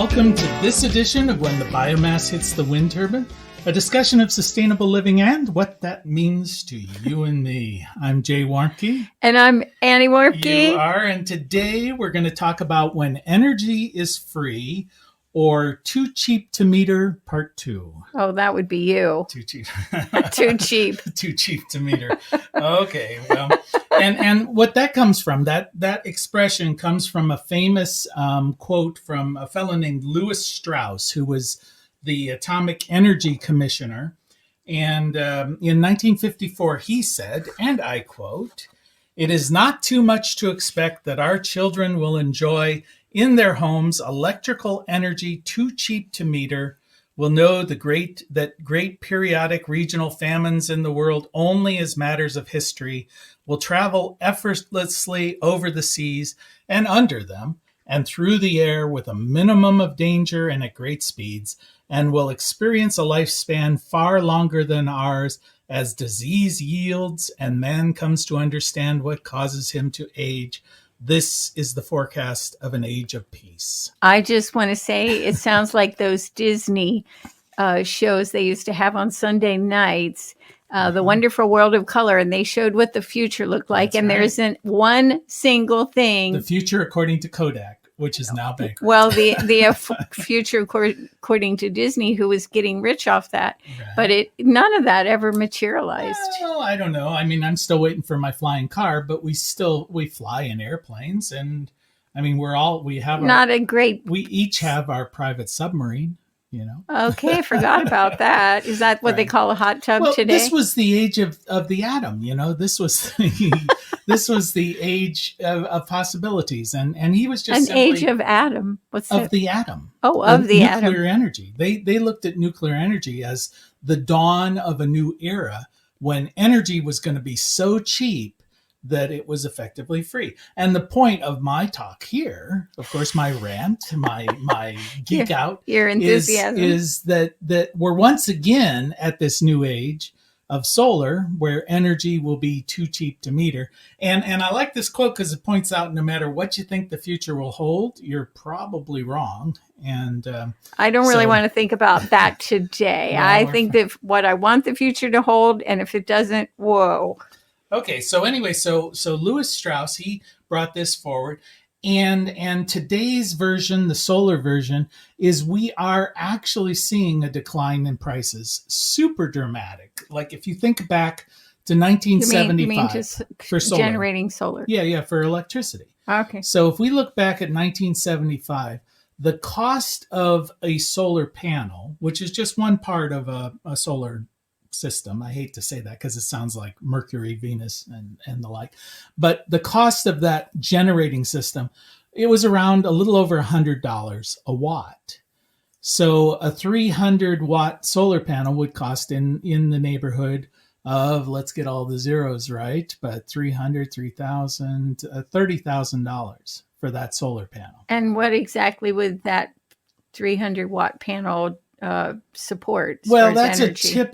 Welcome to this edition of When the Biomass Hits the Wind Turbine, a discussion of sustainable living and what that means to you and me. I'm Jay Warmke. And I'm Annie Warmke. You are, and today we're going to talk about when energy is free or too cheap to meter, part 2. Oh, that would be you. Too cheap. Too cheap. Too cheap to meter. Okay, well, and what that comes from, that expression comes from a famous quote from a fellow named Lewis Strauss, who was the Atomic Energy Commissioner. And in 1954, he said, and I quote, "It is not too much to expect that our children will enjoy in their homes electrical energy too cheap to meter, will know that great periodic regional famines in the world only as matters of history, will travel effortlessly over the seas and under them and through the air with a minimum of danger and at great speeds, and will experience a lifespan far longer than ours as disease yields and man comes to understand what causes him to age. This is the forecast of an age of peace." I just want to say it sounds like those Disney shows they used to have on Sunday nights, The Wonderful World of Color, and they showed what the future looked like. That's and right. There isn't one single thing. The future according to Kodak, which is now bankrupt. Well, the future according to Disney, who was getting rich off that, Right. but none of that ever materialized. Well, I don't know. I mean, I'm still waiting for my flying car, but we fly in airplanes, and I mean, we each have our private submarine, you know. Okay, I forgot about that. Is that what Right. they call a hot tub today? This was the age of the atom, you know. This was the age of possibilities, and he was just an age of atom. What's of that? the atom. Oh, of the atom. Nuclear energy. They looked at nuclear energy as the dawn of a new era when energy was going to be so cheap that it was effectively free. And the point of my talk here, of course, my rant, my geek out, Your enthusiasm is that we're once again at this new age of solar where energy will be too cheap to meter. And I like this quote because it points out no matter what you think the future will hold, you're probably wrong. And I don't really want to think about that today. Well, I think that what I want the future to hold, and if it doesn't, whoa. Okay, so anyway, so Lewis Strauss, he brought this forward, and today's version, the solar version, is we are actually seeing a decline in prices, super dramatic. Like if you think back to 1975 You mean just for solar. generating solar? Yeah, for electricity. Okay. So if we look back at 1975, the cost of a solar panel, which is just one part of a solar system. I hate to say that because it sounds like Mercury, Venus, and the like. But the cost of that generating system, it was around a little over $100 a watt. So a 300-watt solar panel would cost in the neighborhood of, let's get all the zeros right, but $3,000, $30,000 for that solar panel. And what exactly would that 300-watt panel support? Well, that's energy? a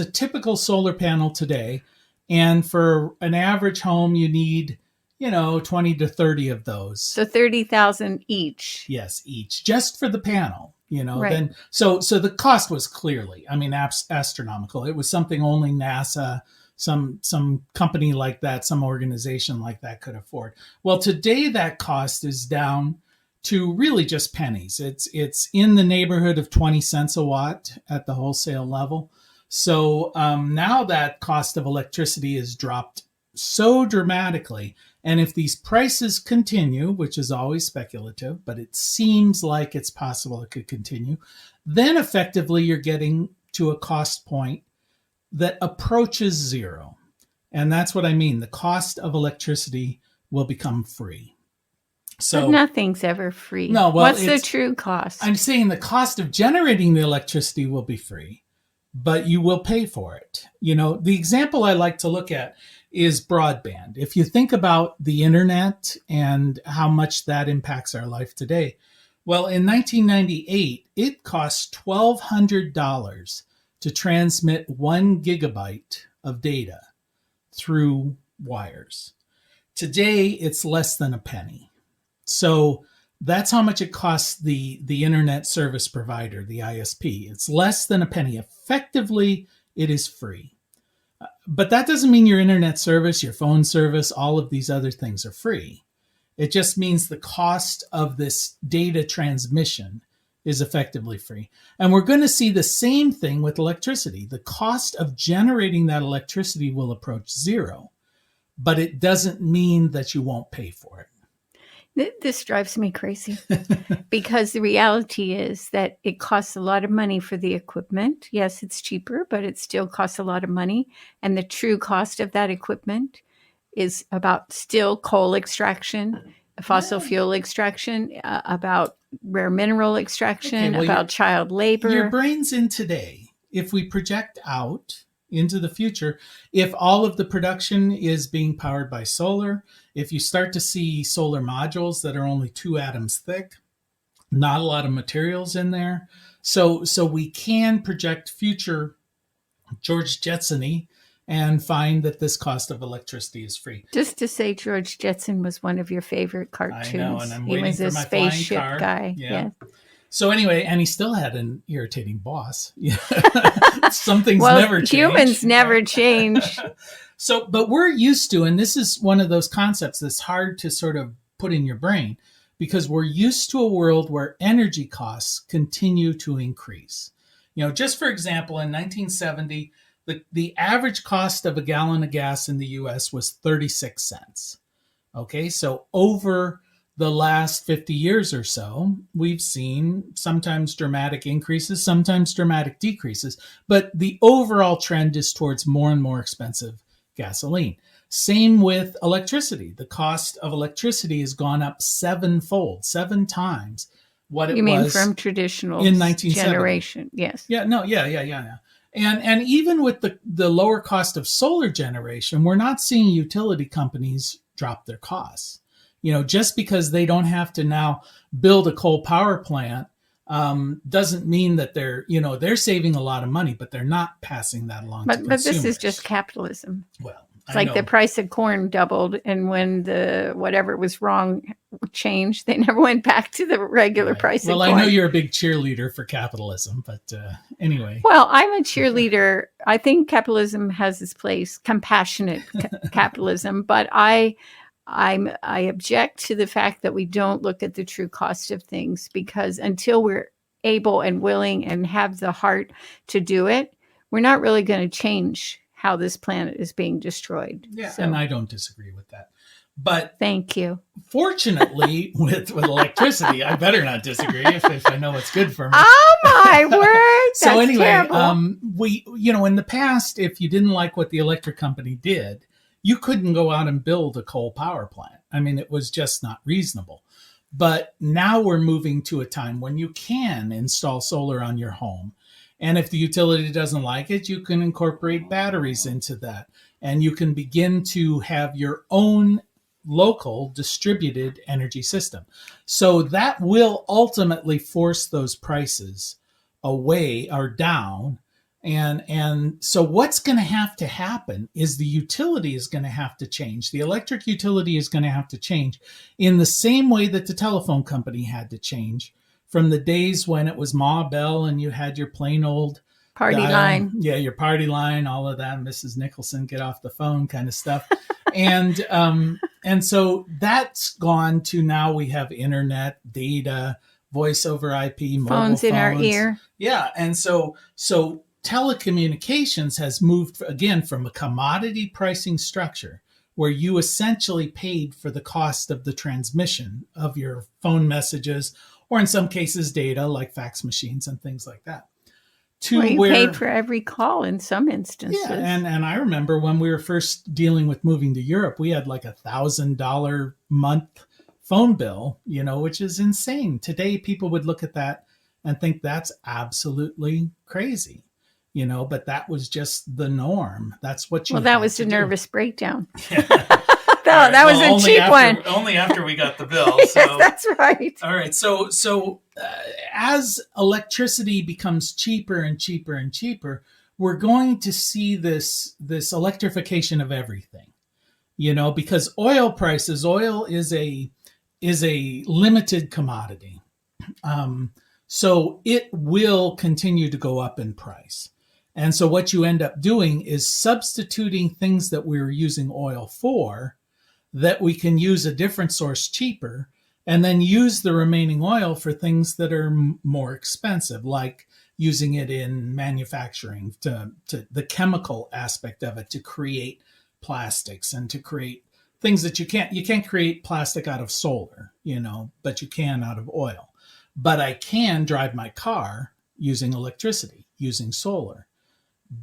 typical solar panel today, and for an average home, you need 20 to 30 of those. So 30,000 each. Yes, each, just for the panel. Right. Then so the cost was clearly, astronomical. It was something only NASA, some company like that, some organization like that could afford. Well, today that cost is down to really just pennies. It's in the neighborhood of 20 cents a watt at the wholesale level. So now that cost of electricity has dropped so dramatically. And if these prices continue, which is always speculative, but it seems like it's possible it could continue, then effectively you're getting to a cost point that approaches zero. And that's what I mean. The cost of electricity will become free. So but nothing's ever free. No, well, what's the true cost? I'm saying the cost of generating the electricity will be free, but you will pay for it. The example I like to look at is broadband. If you think about the internet and how much that impacts our life today, well, in 1998, it cost $1,200 to transmit 1 gigabyte of data through wires. Today, it's less than a penny. So That's how much it costs the internet service provider, the ISP. It's less than a penny. Effectively, it is free. But that doesn't mean your internet service, your phone service, all of these other things are free. It just means the cost of this data transmission is effectively free. And we're going to see the same thing with electricity. The cost of generating that electricity will approach zero, but it doesn't mean that you won't pay for it. This drives me crazy because the reality is that it costs a lot of money for the equipment. Yes, it's cheaper, but it still costs a lot of money. And the true cost of that equipment is about still coal extraction, fossil fuel extraction, about rare mineral extraction, about child labor. Your brain's in today. If we project out into the future, if all of the production is being powered by solar, if you start to see solar modules that are only 2 atoms thick, not a lot of materials in there. So we can project future George Jetson-y and find that this cost of electricity is free. Just to say, George Jetson was one of your favorite cartoons. I know, and I'm he waiting was for a my spaceship flying car. guy. Yeah. So anyway, and he still had an irritating boss. Some things well, never change. Humans never change. So, but we're used to, and this is one of those concepts that's hard to sort of put in your brain, because we're used to a world where energy costs continue to increase. Just for example, in 1970, the average cost of a gallon of gas in the US was 36 cents. Okay, so over the last 50 years or so, we've seen sometimes dramatic increases, sometimes dramatic decreases, but the overall trend is towards more and more expensive gasoline. Same with electricity. The cost of electricity has gone up 7 times what it was. You mean from traditional in 1970. generation? Yes. Yeah. No. Yeah. And even with the lower cost of solar generation, we're not seeing utility companies drop their costs. Just because they don't have to now build a coal power plant doesn't mean that they're saving a lot of money, but they're not passing that along to consumers. But this is just capitalism. Well, it's like the price of corn doubled, and when the whatever was wrong changed, they never went back to the regular price of corn. Well, I know you're a big cheerleader for capitalism, but anyway. Well, I'm a cheerleader. I think capitalism has its place, compassionate capitalism, but I object to the fact that we don't look at the true cost of things, because until we're able and willing and have the heart to do it, we're not really going to change how this planet is being destroyed. Yeah, and I don't disagree with that. But thank you. Fortunately, with electricity, I better not disagree if I know it's good for me. Oh my word! That's so anyway, terrible. we in the past, if you didn't like what the electric company did, you couldn't go out and build a coal power plant. I mean, it was just not reasonable. But now we're moving to a time when you can install solar on your home. And if the utility doesn't like it, you can incorporate batteries into that. And you can begin to have your own local distributed energy system. So that will ultimately force those prices away or down. And so what's going to have to happen is the utility is going to have to change. The electric utility is going to have to change in the same way that the telephone company had to change from the days when it was Ma Bell and you had your plain old party dial. line. Yeah, your party line, all of that, Mrs. Nicholson, get off the phone kind of stuff. And so that's gone to now we have internet, data, voice over IP, mobile phones in our ear. Yeah, and so telecommunications has moved again from a commodity pricing structure where you essentially paid for the cost of the transmission of your phone messages, or in some cases data like fax machines and things like that. You paid for every call in some instances. Yeah, and I remember when we were first dealing with moving to Europe, we had like $1,000 month phone bill, which is insane. Today, people would look at that and think that's absolutely crazy. But that was just the norm. That's what you. Well, that was a nervous breakdown. Right, that was a cheap one. Only after we got the bill. So. Yes, that's right. All right. So as electricity becomes cheaper and cheaper and cheaper, we're going to see this electrification of everything. Because oil is is a limited commodity. So it will continue to go up in price. And so what you end up doing is substituting things that we were using oil for, that we can use a different source cheaper, and then use the remaining oil for things that are more expensive, like using it in manufacturing, to the chemical aspect of it, to create plastics and to create things that you can't create plastic out of solar, but you can out of oil. But I can drive my car using electricity, using solar.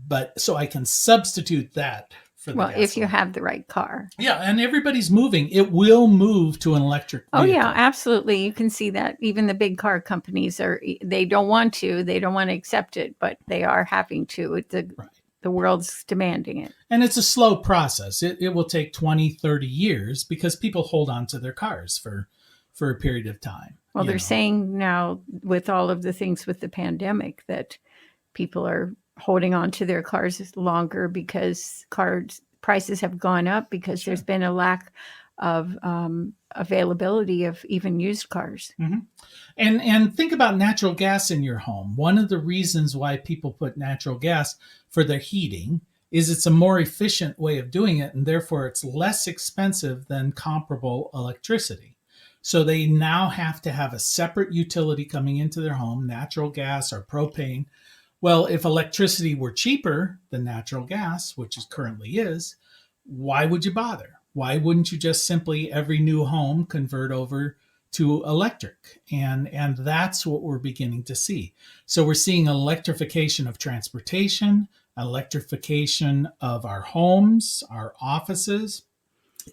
But so I can substitute that for the gasoline. If you have the right car. Yeah, and everybody's moving. It will move to an electric vehicle. Oh, yeah, absolutely. You can see that. Even the big car companies they don't want to accept it, but they are having to. The world's demanding it. And it's a slow process. It will take 20, 30 years because people hold on to their cars for a period of time. Well, they're saying now with all of the things with the pandemic that people are holding on to their cars longer because car prices have gone up because there's been a lack of availability of even used cars. Mm-hmm. And think about natural gas in your home. One of the reasons why people put natural gas for their heating is it's a more efficient way of doing it, and therefore it's less expensive than comparable electricity. So they now have to have a separate utility coming into their home, natural gas or propane. Well, if electricity were cheaper than natural gas, which it currently is, why would you bother? Why wouldn't you just simply, every new home, convert over to electric? And that's what we're beginning to see. So we're seeing electrification of transportation, electrification of our homes, our offices.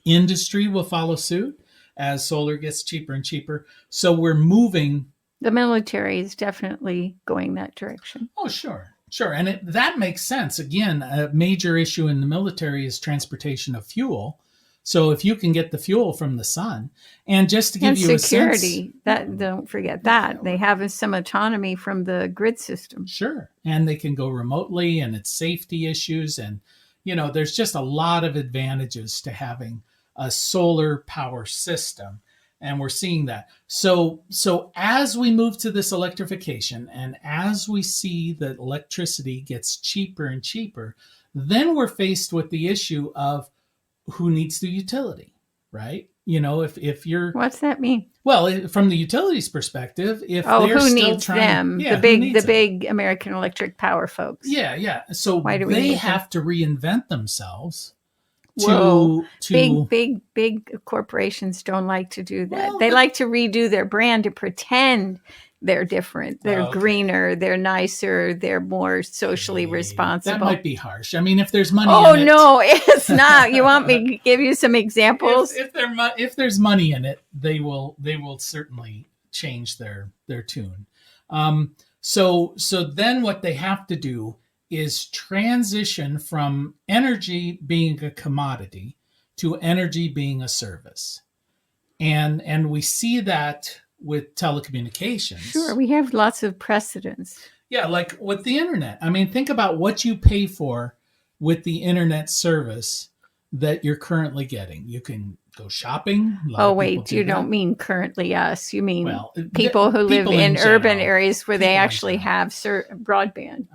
Industry will follow suit as solar gets cheaper and cheaper. So we're moving. The military is definitely going that direction. Oh, sure. And that makes sense. Again, a major issue in the military is transportation of fuel. So if you can get the fuel from the sun, and just to give you security, a sense, don't forget that they have some autonomy from the grid system. Sure. And they can go remotely, and it's safety issues. And, there's just a lot of advantages to having a solar power system. And we're seeing that. So as we move to this electrification, and as we see that electricity gets cheaper and cheaper, then we're faced with the issue of who needs the utility, right? If you're... What's that mean? Well, from the utilities perspective, if they're who still needs trying... them? Yeah, the big American Electric Power folks. Yeah. So why do we they need have to reinvent themselves. Whoa. Big corporations don't like to do that. Well, they like to redo their brand to pretend they're different. They're greener. They're nicer. They're more socially responsible. That might be harsh. I mean, if there's money in it. Oh, no, it's not. You want me to give you some examples? If there's money in it, they will certainly change their tune. So then what they have to do is transition from energy being a commodity to energy being a service. And we see that with telecommunications. Sure, we have lots of precedents. Yeah, like with the internet. I mean, think about what you pay for with the internet service that you're currently getting. You can go shopping. You don't mean currently us. You mean people who live in urban areas where they actually have broadband.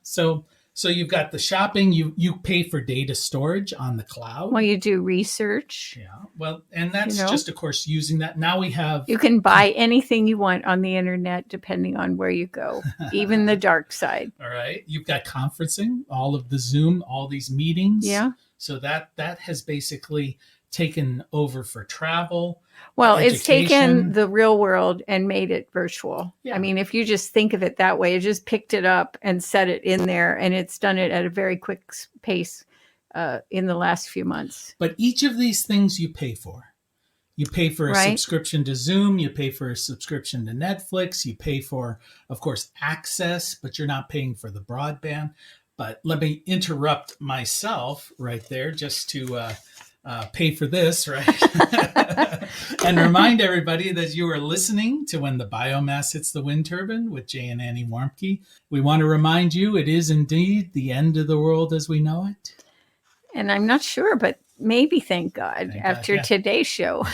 So you've got the shopping, you pay for data storage on the cloud. Well, you do research. Yeah. Well, and that's just, of course, using that. Now we have... You can buy anything you want on the internet, depending on where you go, even the dark side. All right. You've got conferencing, all of the Zoom, all these meetings. Yeah. So that has basically taken over for travel. Well, education. It's taken the real world and made it virtual. Yeah. I mean, if you just think of it that way, it just picked it up and set it in there, and it's done it at a very quick pace in the last few months. But each of these things you pay for. You pay for a subscription to Zoom. You pay for a subscription to Netflix. You pay for, of course, access, but you're not paying for the broadband. But let me interrupt myself right there just to pay for this, right? And remind everybody that you are listening to When the Biomass Hits the Wind Turbine with Jay and Annie Warmke. We want to remind you it is indeed the end of the world as we know it. And I'm not sure, but maybe, thank God, after today's show.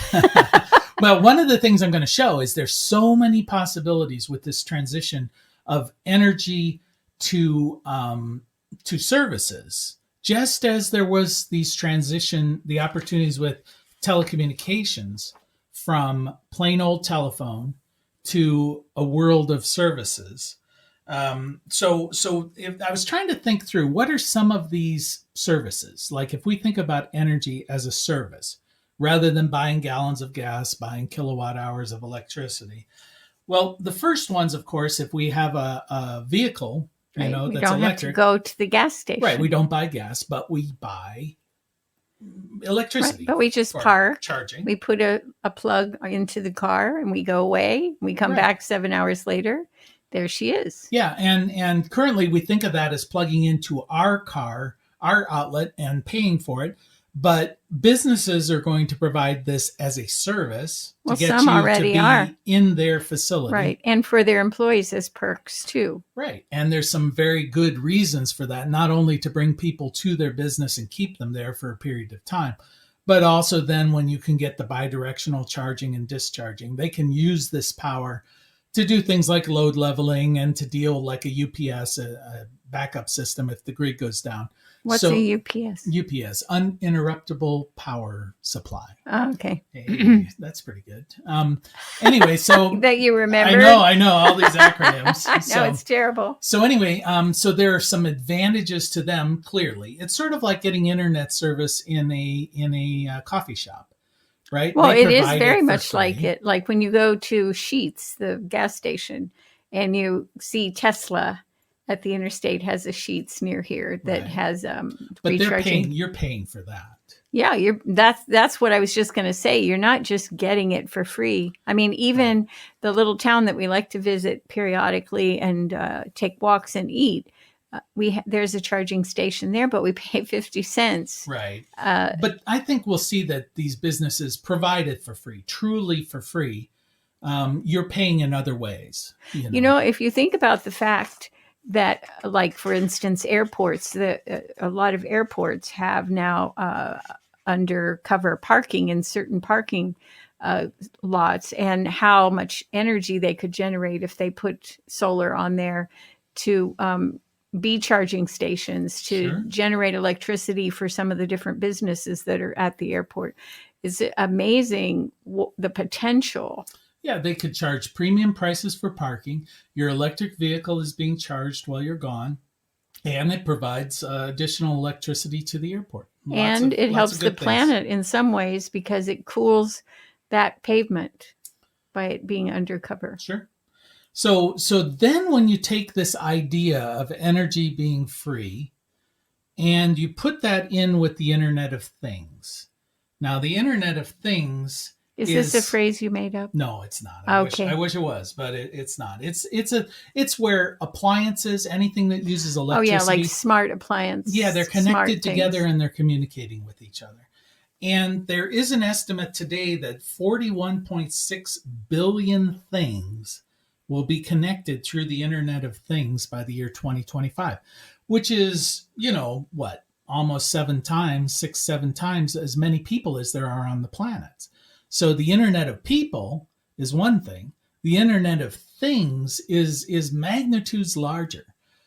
Well, one of the things I'm going to show is there's so many possibilities with this transition of energy to services. Just as there was the opportunities with telecommunications from plain old telephone to a world of services. So if I was trying to think through what are some of these services, like if we think about energy as a service, rather than buying gallons of gas, buying kilowatt hours of electricity. Well, the first ones, of course, if we have a vehicle, Right. We that's don't electric. have to go to the gas station. Right. We don't buy gas, but we buy electricity. Right. But we just park. Charging. We put a plug into the car and we go away. We come back 7 hours later. There she is. Yeah. And currently we think of that as plugging into our car, our outlet, and paying for it. But businesses are going to provide this as a service to get some you already to be in their facility. Right. And for their employees as perks too. Right. And there's some very good reasons for that, not only to bring people to their business and keep them there for a period of time, but also then when you can get the bidirectional charging and discharging, they can use this power to do things like load leveling and to deal like a UPS, a backup system if the grid goes down. What's a UPS? UPS, uninterruptible power supply. Oh, okay. Hey, that's pretty good. Anyway, so that you remember. I know all these acronyms. I know, it's terrible. So anyway, so there are some advantages to them. Clearly, it's sort of like getting internet service in a coffee shop, right? Well, it is very much like it. Like when you go to Sheetz, the gas station, and you see Tesla at the interstate has a Sheetz near here that has but recharging. You're paying for that. Yeah, that's what I was just going to say. You're not just getting it for free. I mean, even the little town that we like to visit periodically and take walks and eat, there's a charging station there, but we pay 50 cents. Right. But I think we'll see that these businesses provide it for free, truly for free. You're paying in other ways. You know, if you think about the fact that, like, for instance, airports, a lot of airports have now undercover parking in certain parking lots, and how much energy they could generate if they put solar on there to be charging stations to generate electricity for some of the different businesses that are at the airport. Is it amazing the potential? Yeah, they could charge premium prices for parking. Your electric vehicle is being charged while you're gone, and it provides additional electricity to the airport. It helps the planet in some ways because it cools that pavement by it being undercover. Sure. So then when you take this idea of energy being free and you put that in with the Internet of Things. Now, the Internet of Things Is this a phrase you made up? No, it's not. Okay. I wish it was, but it's not. It's where appliances, anything that uses electricity. Oh yeah, like smart appliances. Yeah, they're connected together and they're communicating with each other. And there is an estimate today that 41.6 billion things will be connected through the Internet of Things by the year 2025, which is, almost 7 times as many people as there are on the planet. So the Internet of People is one thing. The Internet of Things is magnitudes larger.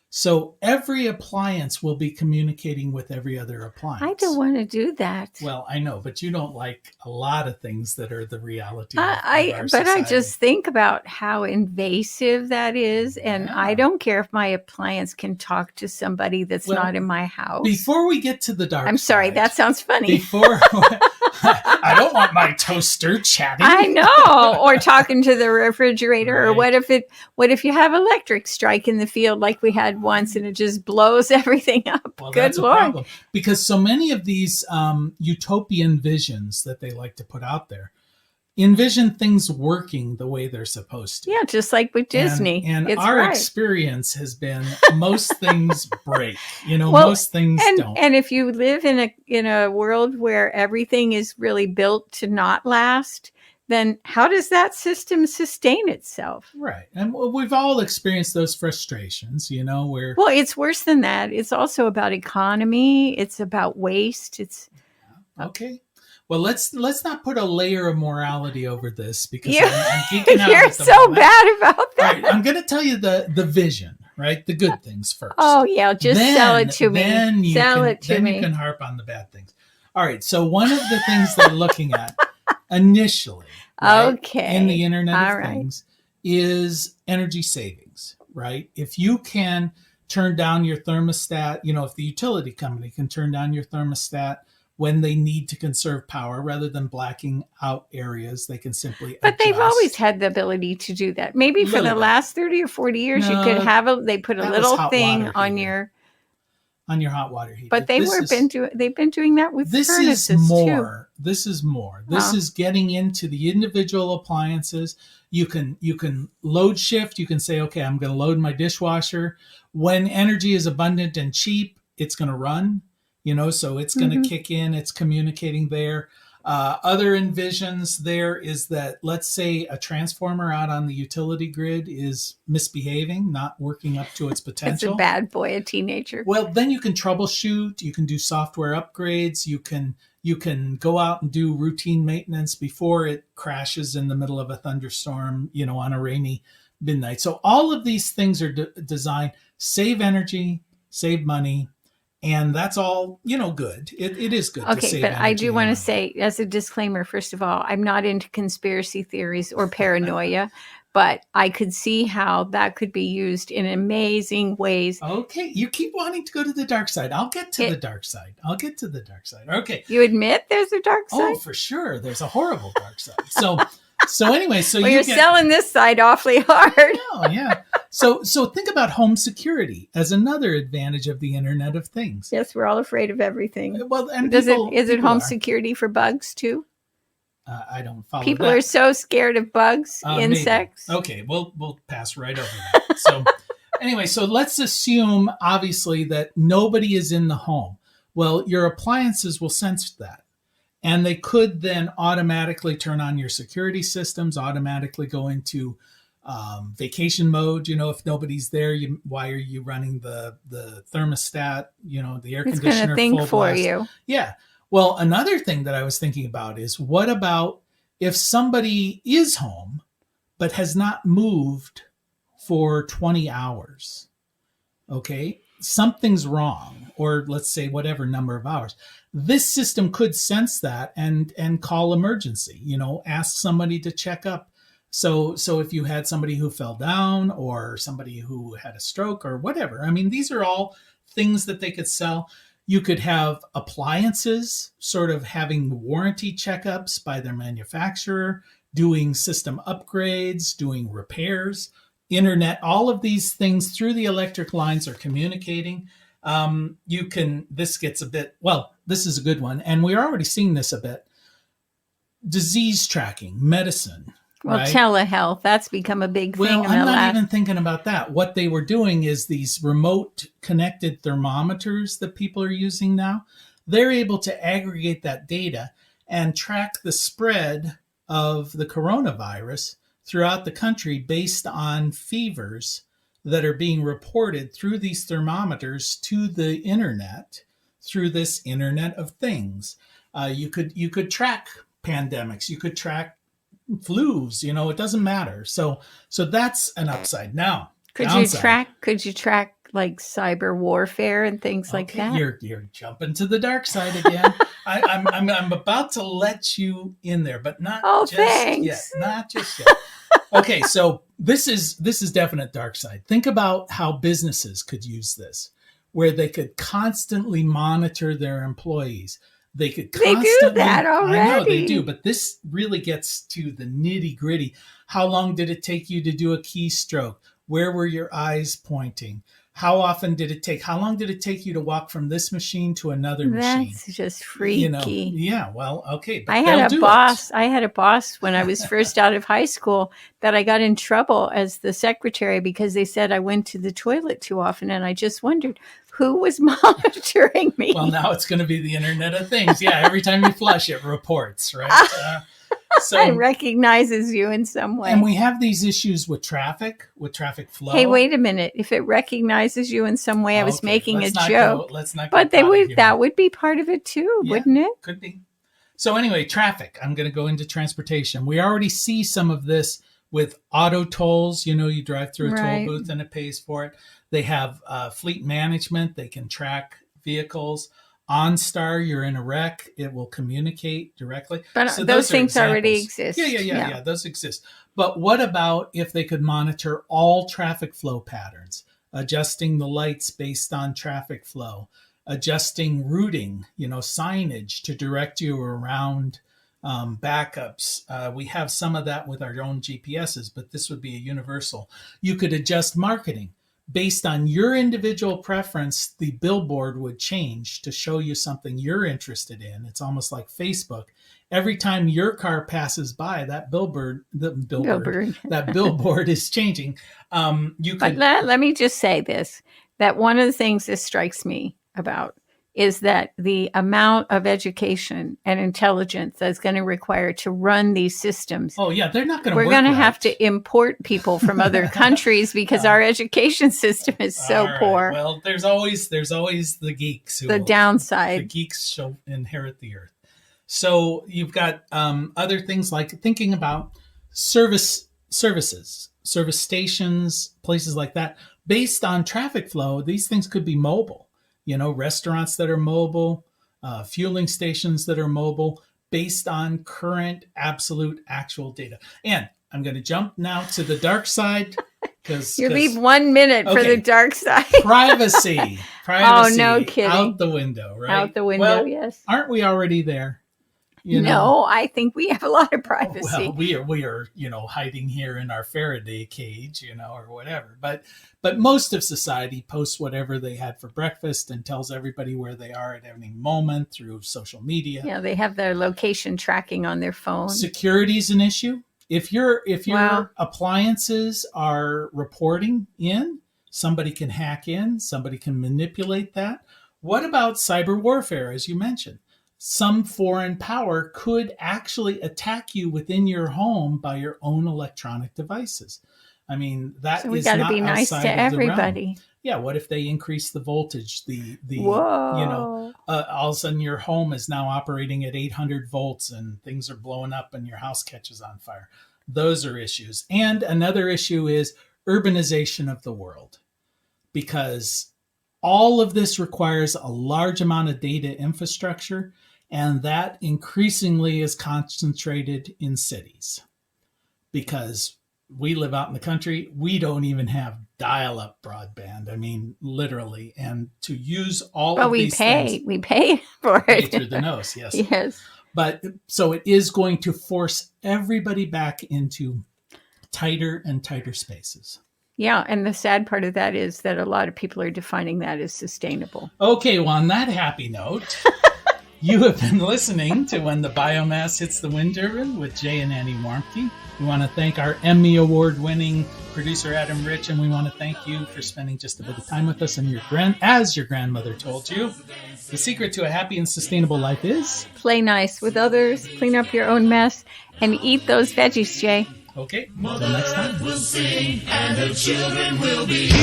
So every appliance will be communicating with every other appliance. I don't want to do that. Well, I know, but you don't like a lot of things that are the reality of our society. I just think about how invasive that is, and I don't care if my appliance can talk to somebody that's not in my house. Before we get to the dark I'm sorry, that sounds funny. I don't want my toaster chatting. I know, or talking to the refrigerator. Right. Or what if you have electric strike in the field like we had once, and it just blows everything up? Well, Good that's Lord. A problem, because so many of these utopian visions that they like to put out there envision things working the way they're supposed to. Yeah, just like with Disney. And our experience has been most things break. Most things don't. And if you live in a world where everything is really built to not last, then how does that system sustain itself? Right. And we've all experienced those frustrations, where... Well, it's worse than that. It's also about economy. It's about waste. Okay. Well, let's not put a layer of morality over this because You, I'm geeking out. you're At the so moment. bad about All that. right, I'm going to tell you the vision, right? The good things first. Oh yeah, just sell it to me. Then you Sell can, it to then me. you can harp on the bad things. All right. So one of the things they're looking at initially, right, Okay. in the Internet All of right. Things is energy savings, right? If you can turn down your thermostat, if the utility company can turn down your thermostat when they need to conserve power rather than blacking out areas, they can simply But they've always adjust. had the ability to do that. Maybe for Little the bit. last 30 or 40 years, you could No, have they put a that was little hot thing water on heater. your, On your hot water heater. but they've been doing that with This furnaces is too. more. This is more. This Oh. is getting into the individual appliances. You can load shift. You can say, okay, I'm going to load my dishwasher. When energy is abundant and cheap, it's going to run. So it's going to kick in. It's communicating there. Other envisions there is that, let's say a transformer out on the utility grid is misbehaving, not working up to its potential. It's a bad boy, a teenager. Well, then you can troubleshoot. You can do software upgrades. You can go out and do routine maintenance before it crashes in the middle of a thunderstorm, on a rainy midnight. So all of these things are designed save energy, save money, and that's all good. It is good. Okay, to save but I energy do want to and say, as a disclaimer, first of all, I'm not into conspiracy theories or paranoia, but I could see how that could be used in amazing ways. Okay, you keep wanting to go to the dark side. I'll get to the dark side. Okay. You admit there's a dark side? Oh, for sure. There's a horrible dark side. So anyway, well, you're selling this side awfully hard. Oh, yeah. So think about home security as another advantage of the Internet of Things. Yes, we're all afraid of everything. Well, and is it home security for bugs too? I don't follow. People are so scared of bugs, insects. Maybe. Okay, we'll pass right over that. So anyway, so let's assume obviously that nobody is in the home. Well, your appliances will sense that. And they could then automatically turn on your security systems, automatically go into vacation mode. If nobody's there, why are you running the thermostat? The air conditioner. It's going to think full for blast. you. Yeah. Well, another thing that I was thinking about is what about if somebody is home but has not moved for 20 hours? Okay, something's wrong, or let's say whatever number of hours. This system could sense that and call emergency, ask somebody to check up. So if you had somebody who fell down or somebody who had a stroke or whatever, I mean, these are all things that they could sell. You could have appliances sort of having warranty checkups by their manufacturer, doing system upgrades, doing repairs, internet, all of these things through the electric lines are communicating. This gets a bit, well, this is a good one. And we're already seeing this a bit. Disease tracking, medicine. Well, right? Telehealth, that's become a big thing. Well, I'm not even thinking about that. What they were doing is these remote connected thermometers that people are using now. They're able to aggregate that data and track the spread of the coronavirus throughout the country based on fevers that are being reported through these thermometers to the internet through this Internet of Things. You could track pandemics. You could track flus, it doesn't matter. So that's an upside. Now, could you track like cyber warfare and things like that? You're jumping to the dark side again. I'm about to let you in there, but not just yet. Not just yet. Okay, so this is definite dark side. Think about how businesses could use this, where they could constantly monitor their employees. They do that already. I know they do, but this really gets to the nitty gritty. How long did it take you to do a keystroke? Where were your eyes pointing? How long did it take you to walk from this machine to another machine? That's just freaky. Yeah, well, okay. But I had a boss when I was first out of high school that I got in trouble as the secretary because they said I went to the toilet too often, and I just wondered who was monitoring me. Well, now it's going to be the Internet of Things. Yeah, every time you flush, it reports, right? So it recognizes you in some way. And we have these issues with traffic flow. Hey, wait a minute. If it recognizes you in some way, I was making a joke. Let's not. But that would be part of it too, wouldn't it? Could be. So anyway, traffic. I'm going to go into transportation. We already see some of this with auto tolls. You drive through a toll booth and it pays for it. They have fleet management. They can track vehicles. OnStar, you're in a wreck, it will communicate directly. But so those things already exist. Yeah, those exist. But what about if they could monitor all traffic flow patterns, adjusting the lights based on traffic flow, adjusting routing, signage to direct you around backups. We have some of that with our own GPSs, but this would be a universal. You could adjust marketing. Based on your individual preference, the billboard would change to show you something you're interested in. It's almost like Facebook. Every time your car passes by, that billboard is changing. But let me just say this, that one of the things that strikes me about is that the amount of education and intelligence that's going to require to run these systems. Oh yeah, they're not going to. We're going to have to import people from other countries because our education system is so poor. Well, there's always the geeks. The downside. The geeks shall inherit the earth. So you've got other things like thinking about services, service stations, places like that. Based on traffic flow, these things could be mobile. Restaurants that are mobile, fueling stations that are mobile, based on current, absolute, actual data. And I'm going to jump now to the dark side. You leave 1 minute for the dark side. Privacy. Oh, no kidding. Out the window, right? Out the window, yes. Aren't we already there? No, I think we have a lot of privacy. Well, we are, hiding here in our Faraday cage, or whatever. But most of society posts whatever they had for breakfast and tells everybody where they are at any moment through social media. Yeah, they have their location tracking on their phone. Security is an issue. If your appliances are reporting in, somebody can hack in, somebody can manipulate that. What about cyber warfare, as you mentioned? Some foreign power could actually attack you within your home by your own electronic devices. I mean, that so we is got to not be nice to everybody. Yeah. What if they increase the voltage? Whoa. All of a sudden your home is now operating at 800 volts and things are blowing up and your house catches on fire. Those are issues. And another issue is urbanization of the world, because all of this requires a large amount of data infrastructure, and that increasingly is concentrated in cities. Because we live out in the country, we don't even have dial-up broadband. I mean, literally. And to use all of these things... we pay for it. Through the nose, yes. Yes. But so it is going to force everybody back into tighter and tighter spaces. Yeah, and the sad part of that is that a lot of people are defining that as sustainable. Okay, well, on that happy note, you have been listening to When the Biomass Hits the Wind Turbine with Jay and Annie Warmke. We want to thank our Emmy Award-winning producer, Adam Rich, and we want to thank you for spending just a bit of time with us. And as your grandmother told you, the secret to a happy and sustainable life is... play nice with others, clean up your own mess, and eat those veggies, Jay. Okay, until next time. Will sing, and her children will be healed.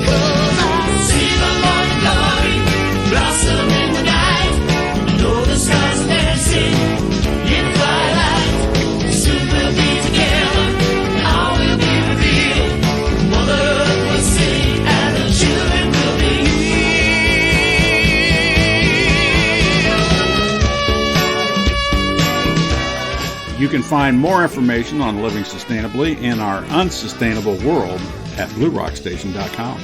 'Cause I see the morning glory blossom in the night. Know the stars are dancing in twilight. Soon we'll be together, all will be revealed. Mother Earth will sing, and her children will be healed. You can find more information on living sustainably in our unsustainable world at bluerockstation.com.